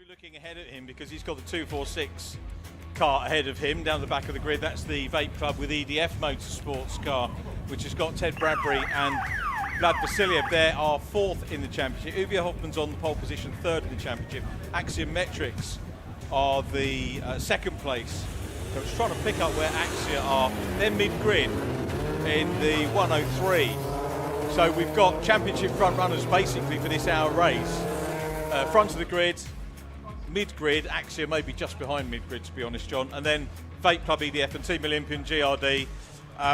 looking ahead at him because he's got the 246 car ahead of him down the back of the grid. That's the VapeClub with EDF Motorsports car, which has got Ted Bradbury and Vlad Vasiliev. They are fourth in the championship. Uwe Hoffmann's on the pole position, third in the championship. Axiometrics are the second place. So it's trying to pick up where Axia are. They're mid-grid in the 103. So we've got championship front runners basically for this hour race. Front of the grid, mid-grid, Axia maybe just behind mid-grid to be honest, John, and then VapeClub, EDF and Team Olympian GRD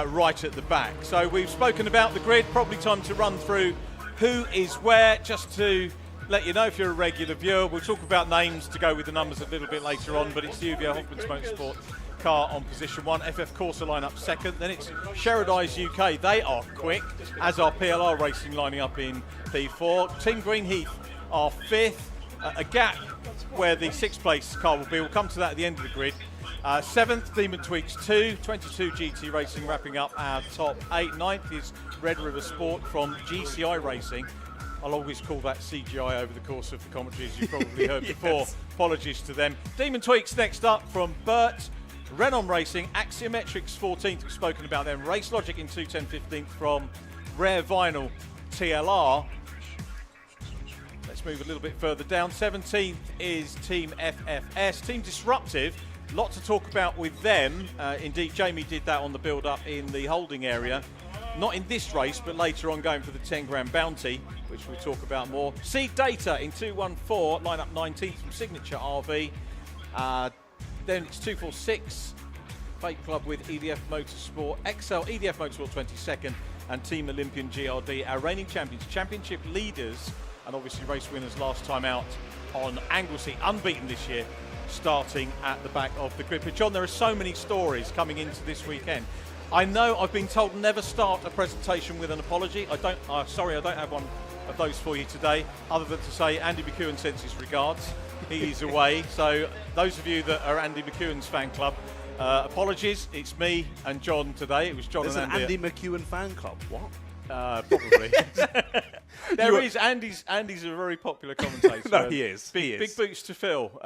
right at the back. So we've spoken about the grid, probably time to run through who is where, just to let you know if you're a regular viewer. We'll talk about names to go with the numbers a little bit later on, but it's the Uwe Hoffmann's Motorsport car on position 1, FF Corsa line up second, then it's Sherrodai's UK, they are quick, as are PLR Racing lining up in P4. Team Greenheath are 5th, a gap where the 6th place car will be. We'll come to that at the end of the grid. 7th, Demon Tweaks 2, 22 GT Racing wrapping up our top 8. 9th is Red River Sport from GCI Racing. I'll always call that CGI over the course of the commentary, as you've probably heard before. Yes. Apologies to them. Demon Tweaks next up from Burt. Renom Racing, Axiometrics 14th, we've spoken about them. Race Logic in 210 15th from Rare Vinyl TLR. Let's move a little bit further down. 17th is Team FFS. Team Disruptive, lot to talk about with them. Indeed, Jamie did that on the build-up in the holding area. Not in this race, but later on going for the 10 grand bounty, which we'll talk about more. Seed Data in 214, line up 19th from Signature RV. Then it's 246, VapeClub with EDF Motorsport, XL EDF Motorsport 22nd, and Team Olympian GRD, our reigning champions, championship leaders, and obviously race winners last time out on Anglesey, unbeaten this year, starting at the back of the grid. But John, there are so many stories coming into this weekend. I know I've been told never start a presentation with an apology. Sorry, I don't have one of those for you today, other than to say Andy McEwen sends his regards. He's away, so those of you that are Andy McEwen's fan club, apologies. It's me and John today. It was John There's and Andy. an Andy McEwen fan club. What? Probably. There is. Andy's a very popular commentator. No, he is. Big boots to fill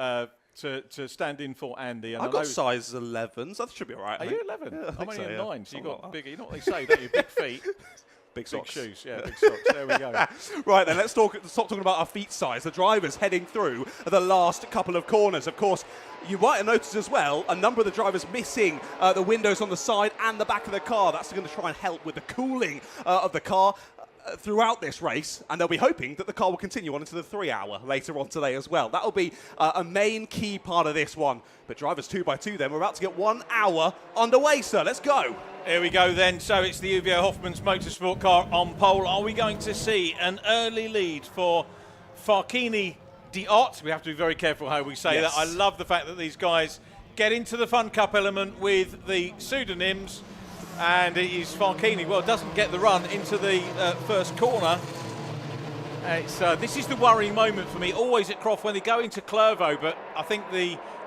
to stand in for Andy. And I've got size 11, so that should be all right. Are you 11? Yeah, I'm only a 9, so you've got like bigger. You know what they say, don't you? Big feet. Big socks. Big shoes, yeah, big socks. There we go. Right then, let's stop talking about our feet size. The drivers heading through the last couple of corners. Of course, you might have noticed as well, a number of the drivers missing the windows on the side and the back of the car. That's going to try and help with the cooling of the car throughout this race, and they'll be hoping that the car will continue on into the 3 hour later on today as well. That'll be a main key part of this one. But drivers 2 by 2 then, we're about to get 1 hour underway, sir. Let's go. Here we go then. So it's the Uwe Hoffmann's Motorsport car on pole. Are we going to see an early lead for Farkini Diot? We have to be very careful how we say that. I love the fact that these guys get into the Fun Cup element with the pseudonyms. And it is Farkini. Well, doesn't get the run into the first corner. This is the worrying moment for me, always at Croft when they go into Clervaux, but I think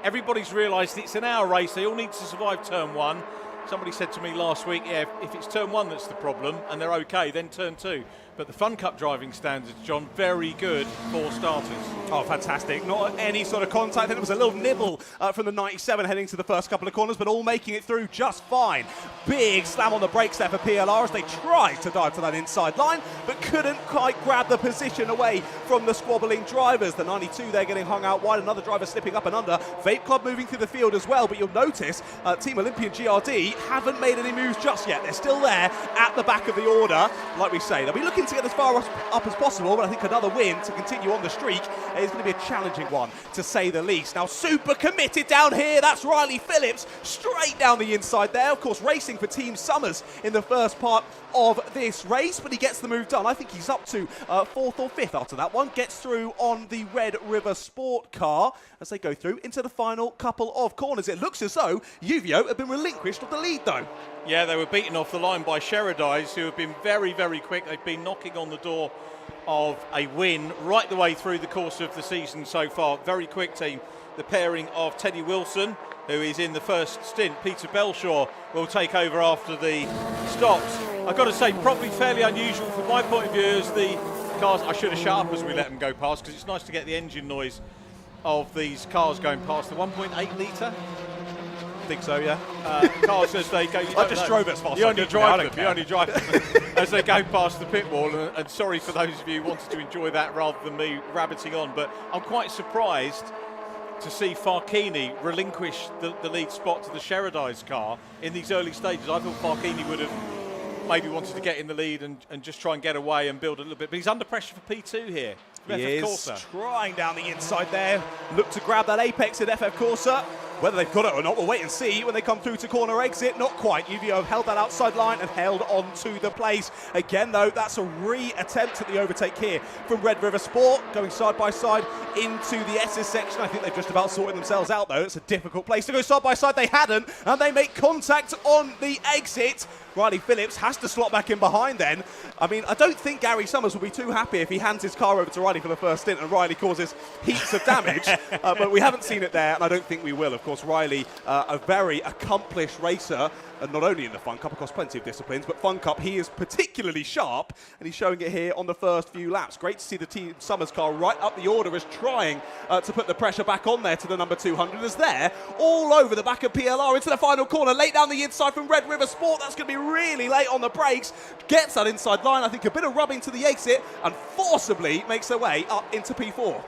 everybody's realised it's an hour race. They all need to survive turn 1. Somebody said to me last week, yeah, if it's turn 1 that's the problem and they're okay, then turn 2. But the Fun Cup driving standards, John, very good for starters. Oh, fantastic. Not any sort of contact. Then it was a little nibble from the 97 heading to the first couple of corners, but all making it through just fine. Big slam on the brakes there for PLR as they tried to dive to that inside line, but couldn't quite grab the position away from the squabbling drivers. The 92 there getting hung out wide. Another driver slipping up and under. VapeClub moving through the field as well, but you'll notice Team Olympian GRD haven't made any moves just yet. They're still there at the back of the order. Like we say, they'll be looking to get as far up as possible, but I think another win to continue on the streak is going to be a challenging one, to say the least. Now, super committed down here. That's Riley Phillips, straight down the inside there. Of course, racing for Team Summers in the first part of this race, but he gets the move done. I think he's up to 4th or 5th after that one. Gets through on the Red River Sport car as they go through into the final couple of corners. It looks as though Uvio have been relinquished of the lead, though. Yeah, they were beaten off the line by Sherrodai's, who have been very, very quick. They've been knocking on the door of a win right the way through the course of the season so far. Very quick team. The pairing of Teddy Wilson, who is in the first stint. Peter Belshaw will take over after the stops. I've got to say, probably fairly unusual from my point of view as the cars. I should have shut up as we let them go past, because it's nice to get the engine noise of these cars going past the 1.8 litre I think so, yeah. cars as they go. I just drove it as fast You as I only could, drive really, I them. don't You only drive them as they go past the pit wall. And sorry for those of you who wanted to enjoy that rather than me rabbiting on, but I'm quite surprised to see Farkini relinquish the lead spot to the Sherrodice car in these early stages. I thought Farkini would have maybe wanted to get in the lead and just try and get away and build a little bit. But he's under pressure for P2 here. He is trying down the inside there. Look to grab that apex at FF Corsa. Whether they've got it or not, we'll wait and see when they come through to corner exit. Not quite. UVO have held that outside line and held on to the place. Again, though, that's a re-attempt at the overtake here from Red River Sport, going side by side into the S's section. I think they've just about sorted themselves out, though. It's a difficult place to go side by side. They hadn't, and they make contact on the exit. Riley Phillips has to slot back in behind then. I mean, I don't think Gary Summers will be too happy if he hands his car over to Riley for the first stint and Riley causes heaps of damage. But we haven't seen it there, and I don't think we will. Of course, Riley, a very accomplished racer, and not only in the Fun Cup, across plenty of disciplines, but Fun Cup, he is particularly sharp, and he's showing it here on the first few laps. Great to see the Team Summers car right up the order as trying to put the pressure back on there to the number 200 as there, all over the back of PLR into the final corner, late down the inside from Red River Sport. That's going to be really late on the brakes. Gets that inside line, I think a bit of rubbing to the exit, and forcibly makes their way up into P4.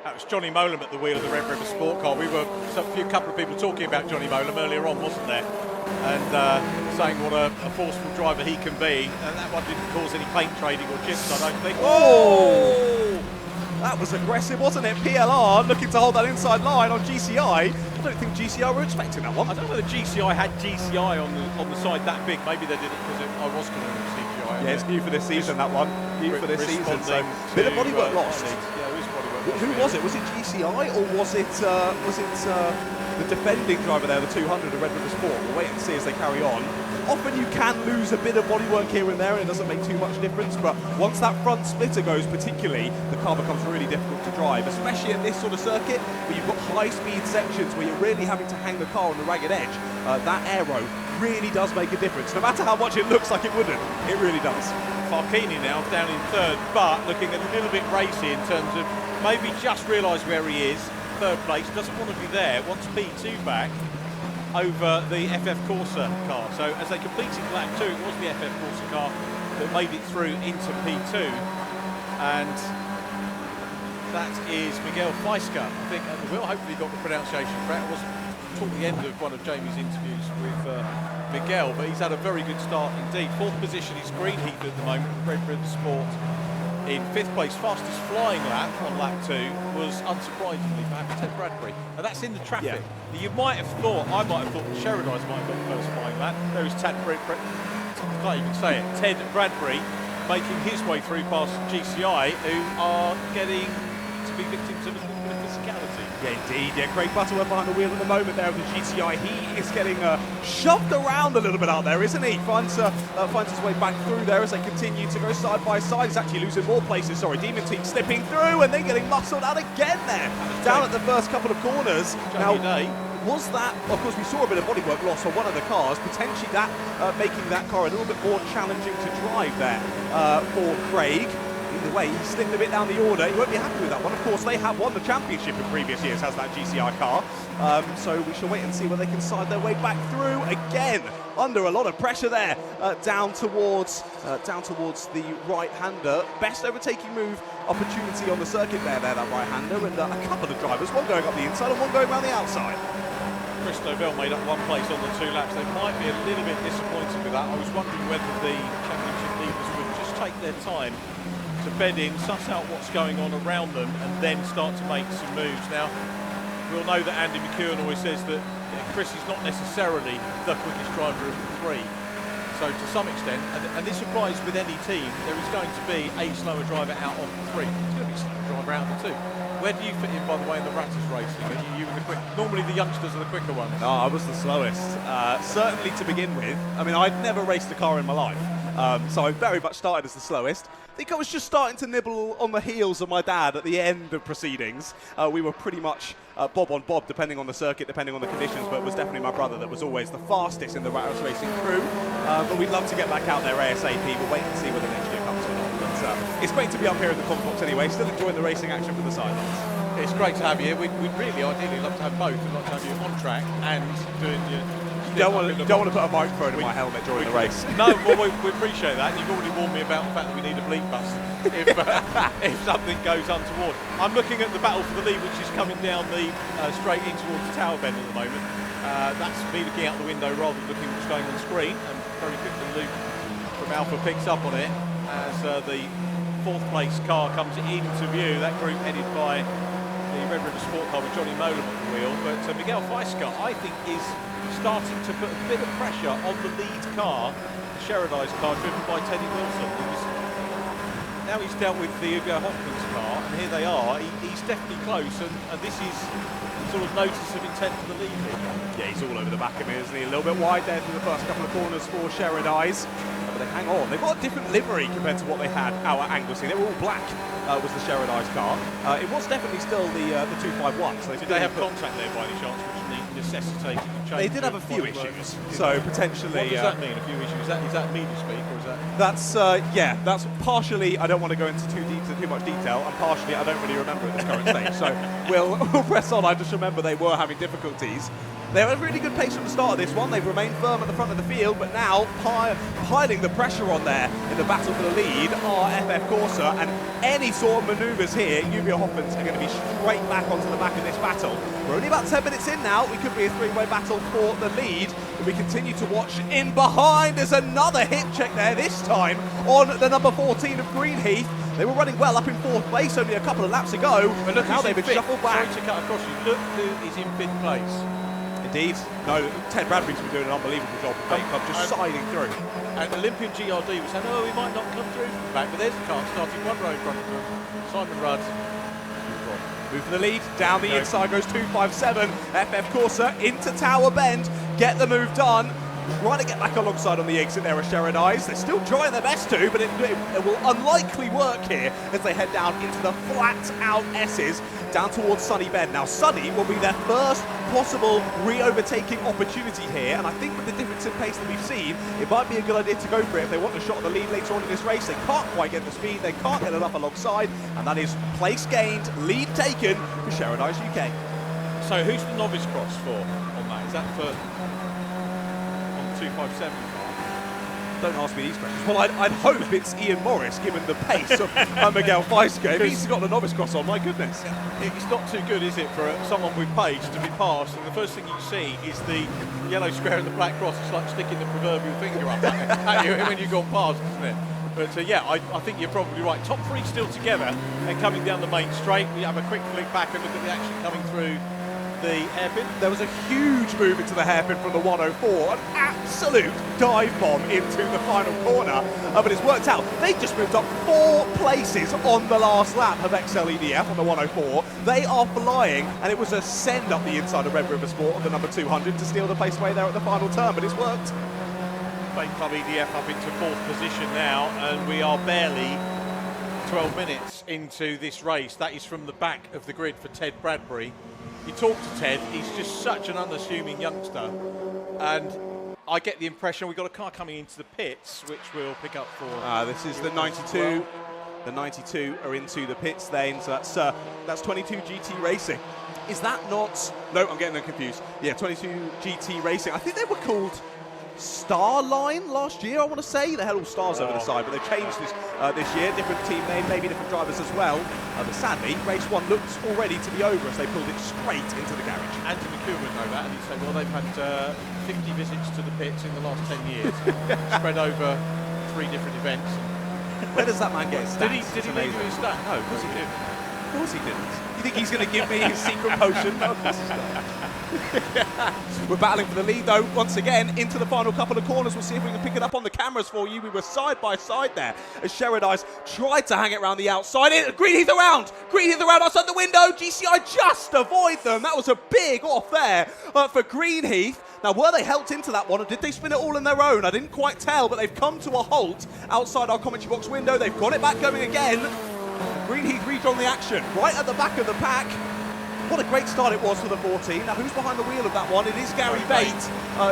That was Johnny Molam at the wheel of the Red River Sport car. We were a couple of people talking about Johnny Molam earlier on, wasn't there? And saying what a forceful driver he can be. And that one didn't cause any paint trading or chips, I don't think. Oh! That was aggressive, wasn't it? PLR looking to hold that inside line on GCI. I don't think GCI were expecting that one. I don't know whether GCI had GCI on the side that big. Maybe they did it because I was going to CGI. Yeah, it's new for this season, that one. New for this season. So, bit of bodywork lost. Who was it? Was it GCI or was it the defending driver there, the 200 of Red River Sport? We'll wait and see as they carry on. Often you can lose a bit of bodywork here and there and it doesn't make too much difference, but once that front splitter goes particularly, the car becomes really difficult to drive, especially at this sort of circuit where you've got high-speed sections where you're really having to hang the car on the ragged edge. That aero really does make a difference. No matter how much it looks like it wouldn't, it really does. Farkini now down in third, but looking a little bit racy in terms of maybe just realised where he is. Third place, doesn't want to be there, wants P2 back over the FF Corsa car. So as they completed lap 2, it was the FF Corsa car that made it through into P2. And that is Miguel Feiska, I think, at the wheel. Hopefully he got the pronunciation correct. It wasn't toward the end of one of Jamie's interviews with Miguel, but he's had a very good start indeed. Fourth position is Green Heat at the moment, Red River Sport. In fifth place, fastest flying lap on lap 2 was unsurprisingly perhaps Ted Bradbury. And that's in the traffic. Yeah. You might have thought, I might have thought that Sherrodice might have got the first flying lap. There was Ted Bradbury, I can't even say it, Ted Bradbury making his way through past GCI, who are getting to be victims of a little bit of physicality. Yeah, indeed. Yeah, Craig Butterworth behind the wheel at the moment there of the GCI. He is getting shoved around a little bit out there, isn't he? Finds his way back through there as they continue to go side by side. He's actually losing more places. Sorry, Demon Team slipping through and then getting muscled out again there. Down at the first couple of corners. Was that, of course, we saw a bit of bodywork loss on one of the cars, potentially that making that car a little bit more challenging to drive there for Craig. Either way, he slipped a bit down the order. He won't be happy with that one. Of course, they have won the championship in previous years, has that GCI car. So we shall wait and see whether they can side their way back through again. Under a lot of pressure there, down towards the right-hander. Best overtaking move opportunity on the circuit there, that right-hander, and a couple of drivers, one going up the inside and one going around the outside. Christo Bell made up one place on the 2 laps. They might be a little bit disappointed with that. I was wondering whether the championship leaders would just take their time to bed in, suss out what's going on around them, and then start to make some moves. Now, we'll know that Andy McEwen always says that Chris is not necessarily the quickest driver of the 3. So to some extent, and this applies with any team, there is going to be a slower driver out of the 3. There's going to be a slower driver out of the 2. Where do you fit in, by the way, in the Ratters racing? Are you the quick? Normally the youngsters are the quicker ones. No, I was the slowest. Certainly to begin with. I mean, I'd never raced a car in my life. So I very much started as the slowest. I think I was just starting to nibble on the heels of my dad at the end of proceedings. We were pretty much bob on bob, depending on the circuit, depending on the conditions, but it was definitely my brother that was always the fastest in the Ratters racing crew. But we'd love to get back out there ASAP. We'll wait and see whether next year comes or not. But it's great to be up here in the Complex anyway, still enjoying the racing action from the sidelines. It's great to have you here. We'd really ideally love to have both. We'd like to have you on track and doing your... Don't want to put a microphone in my helmet during the race. No, well, we appreciate that. You've already warned me about the fact that we need a bleep bus if something goes untoward. I'm looking at the battle for the lead, which is coming down the straight in towards the tower bend at the moment. That's me looking out the window rather than looking what's going on the screen. And very quickly, Luke from Alpha picks up on it as the fourth place car comes into view. That group headed by the Red River Sport car with Johnny Molam at the wheel. But Miguel Feisker, I think, is starting to put a bit of pressure on the lead car, the Sherrodized car driven by Teddy Wilson. Now he's dealt with the Hugo Hopkins car, and here they are. He's definitely close, and this is sort of notice of intent for the lead here. Yeah, he's all over the back of me, isn't he? A little bit wide there through the first couple of corners for Sherrodized. But they hang on. They've got a different livery compared to what they had out at Anglesey. They were all black, was the Sherrodized car. It was definitely still the 251. So did they have contact there by any chance, which necessitated a change? They did have a few issues. So potentially... What does that mean, a few issues? Is that media speak, or is that... That's, yeah, that's partially, I don't want to go into too much detail, and partially I don't really remember at this current stage. So we'll press on. I just remember they were having difficulties. They had a really good pace from the start of this one. They've remained firm at the front of the field, but now piling the pressure on there in the battle for the lead are FF Corsa, and any sort of manoeuvres here, Uvia Hoffmans are going to be straight back onto the back of this battle. We're only about 10 minutes in now. We could be a three-way battle for the lead, but we continue to watch in behind. There's another hit check there, this time on the number 14 of Greenheath. They were running well up in fourth place only a couple of laps ago, but look how they've been shuffled back. Sorry to cut across you. Look who is in fifth place. Indeed. No, Ted Bradbury's been doing an unbelievable job with VapeClub, just siding through. And Olympian GRD was saying, oh, we might not come through from the back, but there's the car starting one row in front of them. Simon Rudd. Move for the lead, down the inside goes 257. FF Corsa into Tower Bend, get the move done. Trying to get back alongside on the exit there are Sherrodized. They're still trying their best to, but it will unlikely work here as they head down into the flat-out S's down towards Sunny Bend. Now, Sunny will be their first possible re-overtaking opportunity here, and I think with the difference in pace that we've seen, it might be a good idea to go for it if they want a shot at the lead later on in this race. They can't quite get the speed, they can't get enough alongside, and that is place gained, lead taken for Sherrodized UK. So who's the novice cross for on that? Is that for... 257 car? Don't ask me these questions. Well, I'd hope it's Ian Morris, given the pace of Miguel Feisker. If he's got the novice cross on, my goodness. It's not too good, is it, for someone with pace to be passed? And the first thing you see is the yellow square and the black cross. It's like sticking the proverbial finger up at you when you've gone past, isn't it? But yeah, I think you're probably right. Top three still together and coming down the main straight. We have a quick flick back and look at the action coming through the hairpin. There was a huge move into the hairpin from the 104, an absolute dive bomb into the final corner, but it's worked out. They just moved up 4 places on the last lap of XL EDF on the 104. They are flying, and it was a send up the inside of Red River Sport on the number 200 to steal the place away there at the final turn, but it's worked. VapeClub EDF up into 4th position now, and we are barely 12 minutes into this race. That is from the back of the grid for Ted Bradbury. You talk to Ted, he's just such an unassuming youngster, and I get the impression we've got a car coming into the pits, which we'll pick up for... This is the 92. The 92 are into the pits then, so that's 22 GT Racing. Is that not... No, I'm getting them confused. Yeah, 22 GT Racing. I think they were called Starline last year, I want to say. They had all stars over the side, but they've changed this year. Different team name, maybe different drivers as well. But sadly, race 1 looks already to be over as they pulled it straight into the garage. Anthony McCool would know that, and he'd say, well, they've had 50 visits to the pits in the last 10 years, spread over 3 different events. Where does that man get his stats? Did he leave his stats? No, of course he didn't. Of course he didn't. You think he's going to give me his secret potion? No, of course he's not. We're battling for the lead though, once again, into the final couple of corners. We'll see if we can pick it up on the cameras for you. We were side by side there as Sherrodized tried to hang it around the outside. Greenheath around outside the window. GCI just avoid them. That was a big off there for Greenheath. Now, were they helped into that one, or did they spin it all on their own? I didn't quite tell, but they've come to a halt outside our commentary box window. They've got it back going again. Greenheath redrawn the action right at the back of the pack. What a great start it was for the 14. Now, who's behind the wheel of that one? It is Gary Bate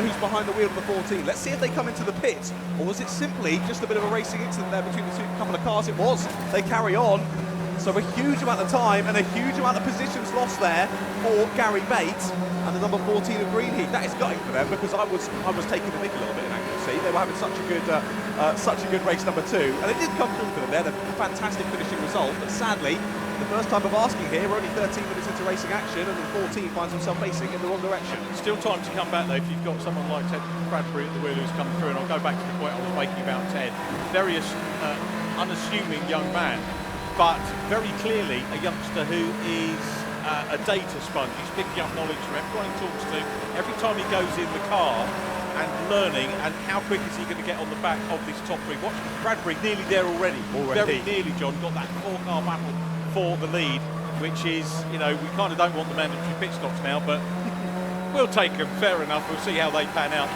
who's behind the wheel of the 14. Let's see if they come into the pit, or was it simply just a bit of a racing incident there between the couple of cars? It was. They carry on. So a huge amount of time and a huge amount of positions lost there for Gary Bates and the number 14 of Greenheath. That is gutting for them because I was taking the mick a little bit in accuracy. They were having such a good race number 2, and it did come through for them. They had a fantastic finishing result, but sadly, the first time of asking here, we're only 13 minutes into racing action, and then 14 finds himself facing in the wrong direction. Still time to come back though if you've got someone like Ted Bradbury at the wheel who's come through, and I'll go back to the point I was making about Ted. Very unassuming young man, but very clearly a youngster who is a data sponge. He's picking up knowledge from everyone he talks to. Every time he goes in the car and learning, and how quick is he going to get on the back of this top 3. Watch Bradbury nearly there already. Very nearly, John. Got that 4-car battle for the lead, which is, you know, we kind of don't want the mandatory pit stops now, but we'll take them, fair enough. We'll see how they pan out,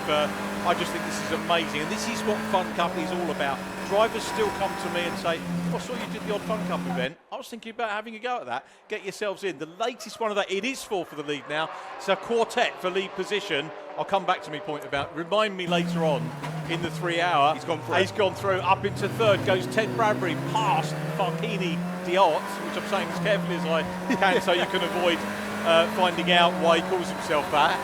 but I just think this is amazing, and this is what Fun Cup is all about. Drivers still come to me and say, I saw you did the odd Fun Cup event. I was thinking about having a go at that. Get yourselves in. The latest one of that, it is 4 for the lead now. It's a quartet for lead position. I'll come back to my point about, remind me later on in the 3 hour. He's gone through. He's gone through. Up into 3rd goes Ted Bradbury past Farkini Diot, which I'm saying as carefully as I can so you can avoid finding out why he calls himself that.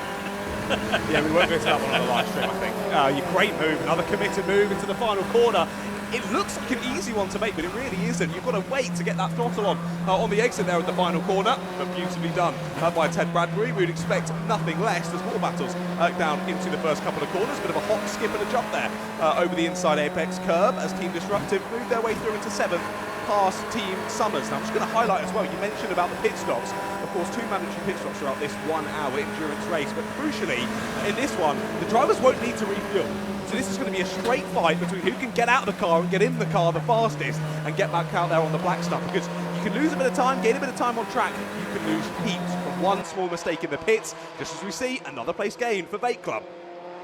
Yeah, we won't go to that one on the live stream, I think. Great move, another committed move into the final corner. It looks like an easy one to make, but it really isn't. You've got to wait to get that throttle on the exit there at the final corner, but beautifully done by Ted Bradbury. We would expect nothing less. There's more battles down into the first couple of corners. Bit of a hop, skip and a jump there over the inside apex curb as Team Disruptive move their way through into 7th past Team Summers. Now I'm just going to highlight as well, you mentioned about the pit stops. Of course, 2 mandatory pit stops throughout this 1-hour endurance race, but crucially, in this one, the drivers won't need to refuel. So this is going to be a straight fight between who can get out of the car and get in the car the fastest and get back out there on the black stuff, because you can lose a bit of time, gain a bit of time on track, you can lose heaps from one small mistake in the pits, just as we see another place gained for VapeClub.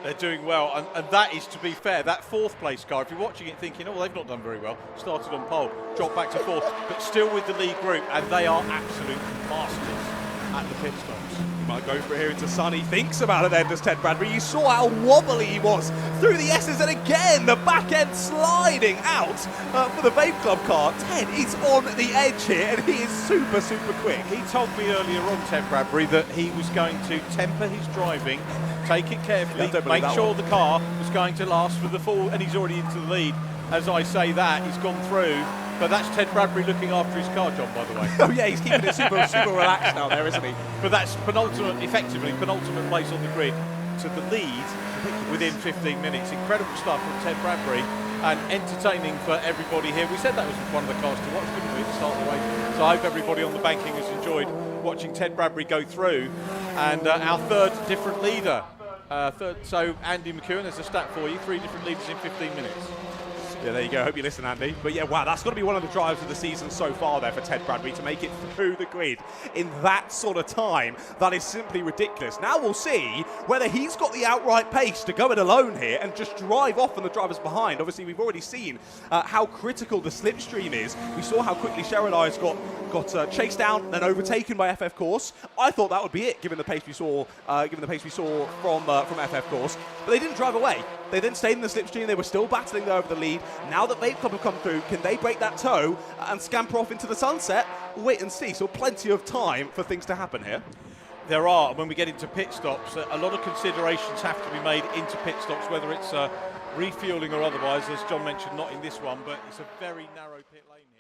They're doing well, and that is, to be fair, that 4th place car, if you're watching it thinking, oh, they've not done very well, started on pole, dropped back to 4th, but still with the lead group, and they are absolute masters at the pit stops. He might go for it here into Sun. He thinks about it then, does Ted Bradbury. You saw how wobbly he was through the S's, and again, the back end sliding out for the VapeClub car. Ted is on the edge here, and he is super, super quick. He told me earlier on, Ted Bradbury, that he was going to temper his driving, take it carefully, make sure the car was going to last for the full, and he's already into the lead. As I say that, he's gone through, but that's Ted Bradbury looking after his car, John, by the way. Oh yeah, he's keeping it super, super relaxed now there, isn't he? But that's effectively penultimate place on the grid to the lead within 15 minutes. Incredible stuff from Ted Bradbury, and entertaining for everybody here. We said that was one of the cars to watch, didn't we, at the start of the race? So I hope everybody on the banking has enjoyed watching Ted Bradbury go through, and our 3rd different leader. So Andy McEwen, there's a stat for you, 3 different leaders in 15 minutes. Yeah, there you go. Hope you listen, Andy. But yeah, wow, that's got to be one of the drives of the season so far there for Ted Bradbury to make it through the grid in that sort of time. That is simply ridiculous. Now we'll see whether he's got the outright pace to go it alone here and just drive off on the drivers behind. Obviously, we've already seen how critical the slipstream is. We saw how quickly Cheryl Eyes got chased down, then overtaken by FF Course. I thought that would be it, given the pace we saw, from FF Course. But they didn't drive away. They then stayed in the slipstream. They were still battling there over the lead. Now that VapeClub have come through, can they break that toe and scamper off into the sunset? We'll wait and see. So plenty of time for things to happen here. There are, when we get into pit stops, a lot of considerations have to be made into pit stops, whether it's refueling or otherwise. As John mentioned, not in this one, but it's a very narrow pit lane here.